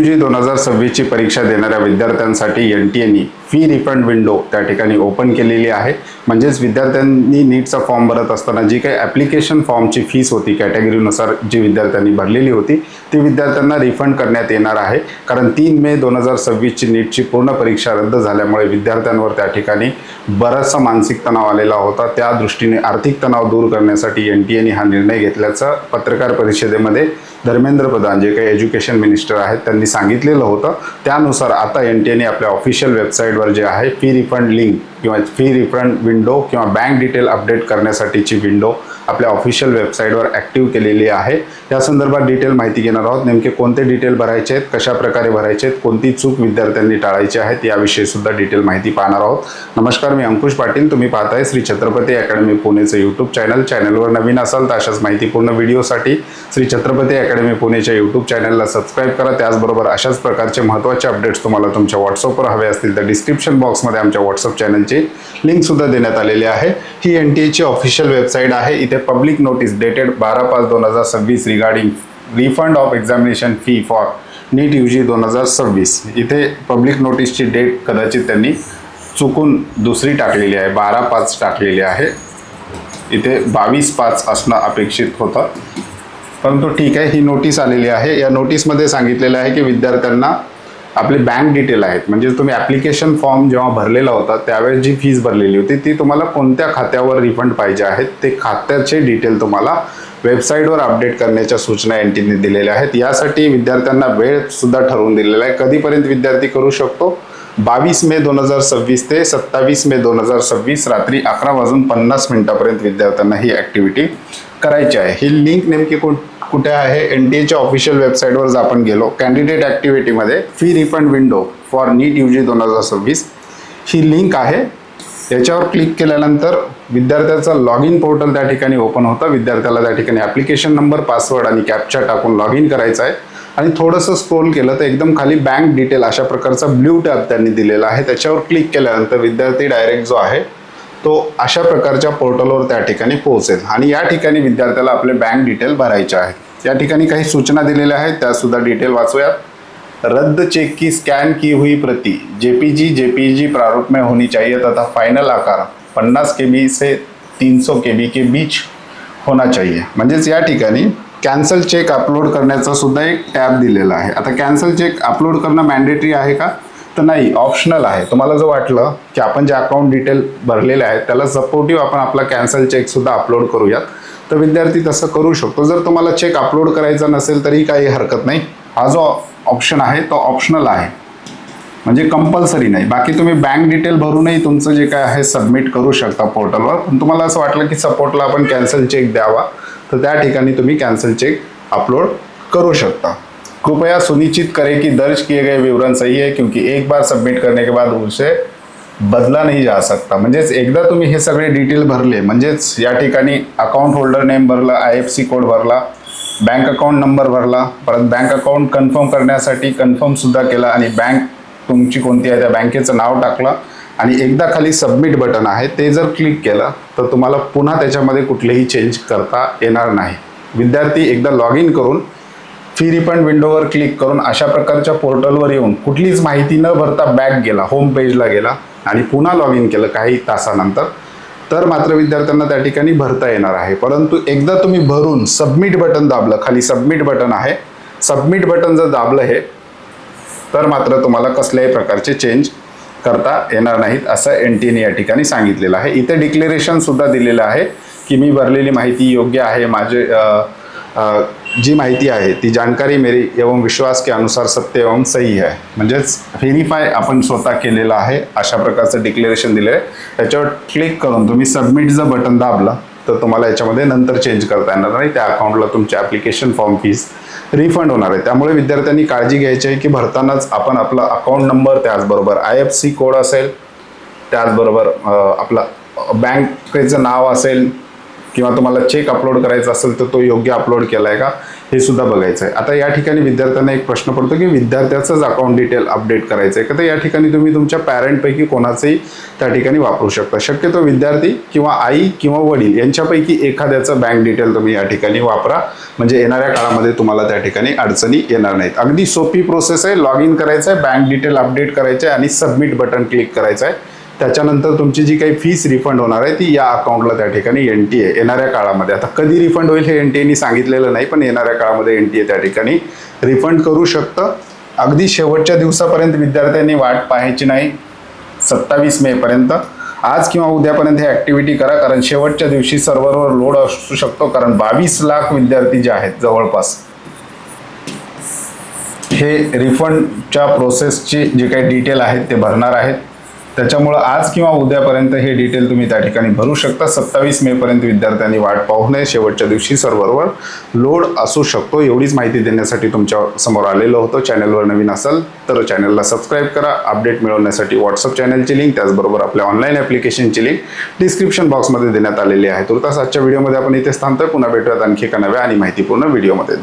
जी 2026 ची परीक्षा देणाऱ्या विद्यार्थ्यांसाठी NTA फी रिफंड विंडो त्या ठिकाणी ओपन केलेली आहे। म्हणजेच विद्यार्थ्यांनी नीटचा फॉर्म भरत असताना जी काही ॲप्लिकेशन फॉर्मची फीस होती कॅटेगरीनुसार जी विद्यार्थ्यांनी भरलेली होती ती विद्यार्थ्यांना रिफंड करण्यात येणार आहे। कारण 3 मे 2026 ची नीटची पूर्ण परीक्षा रद्द झाल्यामुळे विद्यार्थ्यांवर त्या ठिकाणी बराचसा मानसिक तणाव आलेला होता। त्या दृष्टीने आर्थिक तणाव दूर करण्यासाठी NTA हा निर्णय घेतल्याचं पत्रकार परिषदेमध्ये धर्मेंद्र प्रधान जे काही एज्युकेशन मिनिस्टर आहेत त्यांनी सांगितलेलं होतं। त्यानुसार आता NTA आपल्या ऑफिशियल वेबसाईटवर जे आहे फी रिफंड लिंक किंवा फी रिफंड विंडो किंवा बँक डिटेल अपडेट करण्यासाठीची विंडो आपल्या ऑफिशियल वेबसाईटवर ॲक्टिव्ह केलेली आहे। या संदर्भात डिटेल माहिती घेणार आहोत। नेमके कोणते डिटेल भरायचे आहेत, कशा प्रकारे भरायचे आहेत, कोणती चूक विद्यार्थ्यांनी टाळायची आहेत याविषयी सुद्धा डिटेल माहिती पाहणार आहोत। नमस्कार, मी अंकुश पाटील, तुम्ही पाहताय श्री छत्रपती अकॅडमी पुणेचे यूट्यूब चॅनल। चॅनलवर नवीन असाल तर अशाच माहितीपूर्ण व्हिडिओसाठी श्री छत्रपती अकॅडमी पुणेच्या यूट्यूब चॅनलला सबस्क्राईब करा। त्याचबरोबर अशाच प्रकारचे महत्त्वाचे अपडेट्स तुम्हाला तुमच्या व्हॉट्सअपवर हवे असतील तर डिस्क्रिप्शन बॉक्समध्ये आमच्या व्हॉट्सअप चॅनलची लिंक सुद्धा देण्यात आलेली आहे। ही NTA ऑफिशियल वेबसाईट आहे। इथे public notice dated 12/5/2026 regarding refund of examination fee for NEET UG 2026 इथे पब्लिक नोटीसची डेट कदाचित त्यांनी चुकून दुसरी टाकलेली आहे, 12/5 टाकलेली आहे। इथे 22/5 असणं अपेक्षित होतं, परंतु ठीक आहे, ही नोटीस आलेली आहे। या नोटीसमध्ये सांगितलेलं आहे की विद्यार्थ्यांना आपले बँक डिटेल आहेत, म्हणजे तुम्ही ॲप्लिकेशन फॉर्म जेव्हा भरलेला होता त्यावेळेस जी फीस भरलेली होती ती तुम्हाला कोणत्या खात्यावर रिफंड पाहिजे आहेत ते खात्याचे डिटेल तुम्हाला वेबसाईटवर अपडेट करण्याच्या सूचना NTA दिलेल्या आहेत। यासाठी विद्यार्थ्यांना वेळ सुद्धा ठरवून दिलेला आहे। कधीपर्यंत विद्यार्थी करू शकतो? 22 मे 2026 ते 27 मे 2026 रात्री 11:50 विद्यार्थ्यांना ही ॲक्टिव्हिटी करायची आहे। ही लिंक नेमकी कुठे आहे? NTA ऑफिशियल वेबसाईटवर जर आपण गेलो कॅन्डिडेट ॲक्टिव्हिटीमध्ये fee refund window for NEET UG 2026 ही लिंक आहे। याच्यावर क्लिक केल्यानंतर विद्यार्थ्याचा लॉग इन पोर्टल त्या ठिकाणी ओपन होतं। विद्यार्थ्याला त्या ठिकाणी ॲप्लिकेशन नंबर, पासवर्ड आणि कॅप्चा टाकून लॉग इन करायचं आहे आणि थोडंसं स्क्रोल केलं तर एकदम खाली बँक डिटेल अशा प्रकारचा ब्ल्यू टॅब त्यांनी दिलेला आहे। त्याच्यावर क्लिक केल्यानंतर विद्यार्थी डायरेक्ट जो आहे तो अशा प्रकारच्या पोर्टलवर त्या ठिकाणी पोहोचेल आणि या ठिकाणी विद्यार्थ्याला आपले बँक डिटेल भरायचे आहेत। या ठिकाणी काही सूचना दिलेल्या आहेत, त्या सुद्धा डिटेल वाचूयात। रद्द चेक की स्कैन की हुई प्रति JPG प्रारूप में होनी चाहिए तथा फाइनल आकार 50 KB से 300 KB के बीच होना चाहिए। म्हणजेच या ठिकाणी कॅन्सल चेक अपलोड करण्याचा सुद्धा एक टॅब दिलेला आहे। आता कॅन्सल चेक अपलोड करणं मॅन्डेटरी आहे का? तर नाही, ऑप्शनल आहे। तुम्हाला जर वाटलं की आपण जे अकाउंट डिटेल भरलेले आहेत त्याला सपोर्टिव्ह आपण आपला कॅन्सल चेक सुद्धा अपलोड करूयात तर विद्यार्थी तसं करू शकतो। जर तुम्हाला चेक अपलोड करायचा नसेल तरी काही हरकत नाही। हा जो ऑप्शन आहे तो ऑप्शनल आहे, म्हणजे कंपल्सरी नाही। बाकी तुम्ही बँक डिटेल भरूनही तुमचं जे काय आहे सबमिट करू शकता पोर्टलवर। पण तुम्हाला असं वाटलं की सपोर्टला आपण कॅन्सल चेक द्यावा तर त्या ठिकाणी तुम्ही कॅन्सल चेक अपलोड करू शकता। कृपया सुनिश्चित करें कि दर्ज किए गए विवरण सही है, क्योंकि एक बार सबमिट करने के बाद उसे बदला नहीं जा सकता। म्हणजेच एकदा तुम्ही हे सगळे डिटेल भरले, म्हणजेच या ठिकाणी अकाउंट होल्डर नेम भरला, IFSC कोड भरला, बँक अकाउंट नंबर भरला, परत बँक अकाउंट कन्फर्म करण्यासाठी कन्फर्म सुद्धा केला आणि बँक तुमची कोणती आहे त्या बँकेचं नाव टाकलं आणि एकदा खाली सबमिट बटन आहे ते जर क्लिक केलं तर तुम्हाला पुन्हा त्याच्यामध्ये कुठलेही चेंज करता येणार नाही। विद्यार्थी एकदा लॉग इन करून फी रिफंड विंडोवर क्लिक करून अशा प्रकारच्या पोर्टलवर येऊन कुठलीच माहिती न भरता बॅक गेला, होम पेजला गेला आणि पुन्हा लॉग इन केलं काही तासानंतर तर मात्र विद्यार्थ्यांना त्या ठिकाणी भरता येणार आहे। परंतु एकदा तुम्ही भरून सबमिट बटन दाबलं, खाली सबमिट बटन आहे, सबमिट बटन जर दाबलं हे तर मात्र तुम्हाला कसल्याही प्रकारचे चेंज करता येणार नाहीत असं NTA या ठिकाणी सांगितलेलं आहे। इथे डिक्लेरेशन सुद्धा दिलेलं आहे की मी भरलेली माहिती योग्य आहे, माझे जी माहिती आहे ती जानकारी मेरी एवं विश्वास के अनुसार सत्य एवं सही है। म्हणजेच व्हेरीफाय आपण स्वतः केलेलं आहे अशा प्रकारचं डिक्लेरेशन दिलं आहे। त्याच्यावर क्लिक करून तुम्ही सबमिट जर बटन दाबलं तर तुम्हाला याच्यामध्ये नंतर चेंज करता येणार नाही। त्या अकाउंटला तुमची ॲप्लिकेशन फॉर्म फीस रिफंड होणार आहे। त्यामुळे विद्यार्थ्यांनी काळजी घ्यायची आहे की भरतानाच आपण आपला अकाउंट नंबर, त्याचबरोबर IFSC कोड असेल, त्याचबरोबर आपला बँकेचं नाव असेल, किंवा तुम्हाला चेक अपलोड करायचा असेल तर तो योग्य अपलोड केलाय का हे सुद्धा बघायचं आहे. आता या ठिकाणी विद्यार्थ्यांना एक प्रश्न पडतो की विद्यार्थ्याचंच अकाउंट डिटेल अपडेट करायचं आहे का, तर या ठिकाणी तुम्ही तुमच्या पॅरेंटपैकी कोणाचंही त्या ठिकाणी वापरू शकता. शक्यतो विद्यार्थी किंवा आई किंवा वडील यांच्यापैकी एखाद्याचं बँक डिटेल तुम्ही या ठिकाणी वापरा, म्हणजे येणाऱ्या काळामध्ये तुम्हाला त्या ठिकाणी अडचणी येणार नाहीत. अगदी सोपी प्रोसेस आहे. लॉग इन करायचं आहे, बँक डिटेल अपडेट करायचं आहे आणि सबमिट बटन क्लिक करायचं आहे. त्याच्यानंतर तुमची जी काही फीस रिफंड होणार आहे ती या अकाउंटला त्या ठिकाणी NTA येणाऱ्या काळामध्ये, आता कधी रिफंड होईल हे NTA सांगितलेलं नाही, पण येणाऱ्या काळामध्ये NTA त्या ठिकाणी रिफंड करू शकतं. अगदी शेवटच्या दिवसापर्यंत विद्यार्थ्यांनी वाट पाहायची नाही. 27 मे पर्यंत आज किंवा उद्यापर्यंत हे ॲक्टिव्हिटी करा, कारण शेवटच्या दिवशी सर्व्हरवर लोड असू शकतो, कारण 22 लाख विद्यार्थी जे आहेत जवळपास हे रिफंडच्या प्रोसेसची जे काही डिटेल आहेत ते भरणार आहेत. त्याच्यामुळं आज किंवा उद्यापर्यंत हे डिटेल तुम्ही त्या ठिकाणी भरू शकता. 27 मे पर्यंत विद्यार्थ्यांनी वाट पाहू नये. शेवटच्या दिवशी सर्व्हरवर लोड असू शकतो. एवढीच माहिती देण्यासाठी तुमच्या समोर आलेलो होतो. चॅनलवर नवीन असाल तर चॅनलला सबस्क्राईब करा. अपडेट मिळवण्यासाठी व्हॉट्सअप चॅनलची लिंक, त्याचबरोबर आपल्या ऑनलाईन ॲप्लिकेशनची लिंक डिस्क्रिप्शन बॉक्समध्ये देण्यात आलेली आहे. तुर्तास आजच्या व्हिडिओमध्ये आपण इथेच थांबतोय. पुन्हा भेटूयात आणखी एका नव्या आणि माहितीपूर्ण व्हिडिओमध्ये.